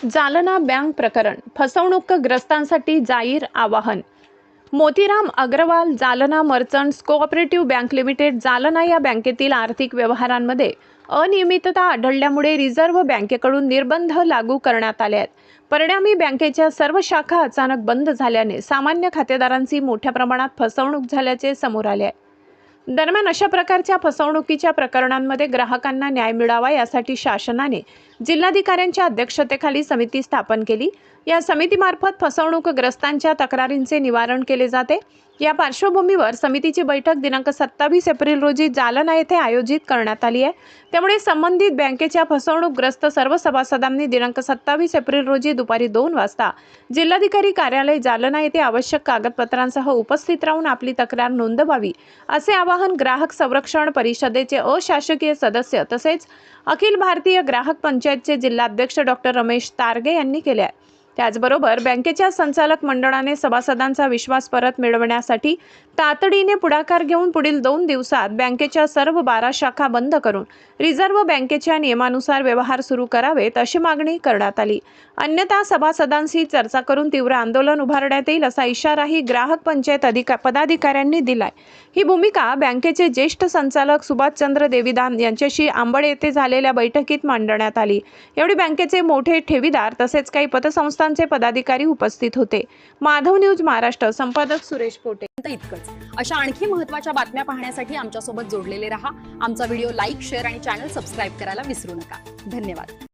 Jalna bank प्रकरण फसवणूकग्रस्तांसाठी जाहीर आवाहन। Motiram Agrawal Jalna merchants cooperative bank limited Jalna या बँकेतील आर्थिक व्यवहारांमध्ये अनियमितता आढळल्यामुळे रिझर्व्ह बँकेकडून निर्बंध लागू करण्यात आले आहेत। परिणामी बँकेच्या सर्व शाखा अचानक बंद झाल्याने सामान्य खातेदारांची मोठ्या प्रमाणात फसवणूक झाल्याचे समोर आले आहे। दरम्यान अशा प्रकारच्या फसवणुकीच्या प्रकरणांमध्ये ग्राहकांना न्याय मिळावा यासाठी शासनाने जिल्हाधिकाऱ्यांच्या अध्यक्षतेखाली समिती स्थापन केली। या समितीमार्फत फसवणूकग्रस्तांच्या तक्रारींचे निवारण केले जाते। या पार्श्वभूमीवर समितीची बैठक दिनांक 27 एप्रिल रोजी जालना येथे आयोजित करण्यात आली आहे। त्यामुळे संबंधित बँकेच्या फसवणूकग्रस्त सर्व सभासदांनी दिनांक 27 एप्रिल रोजी दुपारी 2 वाजता जिल्हाधिकारी कार्यालय जालना येथे आवश्यक कागदपत्रांसह उपस्थित राहून आपली तक्रार नोंदवावी, असे आवाहन ग्राहक संरक्षण परिषदेचे अशासकीय सदस्य तसेच अखिल भारतीय ग्राहक पंचायतचे जिल्हाध्यक्ष डॉक्टर रमेश तारगे यांनी केले आहे। त्याचबरोबर बँकेच्या संचालक मंडळाने सभासदांचा विश्वास परत मिळवण्यासाठी तातडीने पुढाकार घेऊन पुढील 2 दिवसात बँकेच्या सर्व 12 शाखा बंद करून रिझर्व्ह बँकेच्या नियमानुसार व्यवहार सुरू करावेत, अशी मागणी करण्यात आली। अन्यथा सभासदांशी चर्चा करून तीव्र आंदोलन उभारण्यात येईल, असा इशाराही ग्राहक पंचायत पदाधिकाऱ्यांनी दिलाय। ही भूमिका बँकेचे ज्येष्ठ संचालक सुभाषचंद्र देविदान यांच्याशी आंबड येथे झालेल्या बैठकीत मांडण्यात आली। यावेळी बँकेचे मोठे ठेवीदार तसेच काही पतसंस्थांचे पदाधिकारी उपस्थित होते। माधव न्यूज महाराष्ट्र, संपादक सुरेश पोटे। इतकंच अशा आणखी महत्त्वाच्या बातम्या पाहण्यासाठी आमच्या सोबत जोडलेले रहा। आमचा व्हिडिओ लाईक, शेअर आणि चॅनल सबस्क्राइब करायला विसरू नका। धन्यवाद।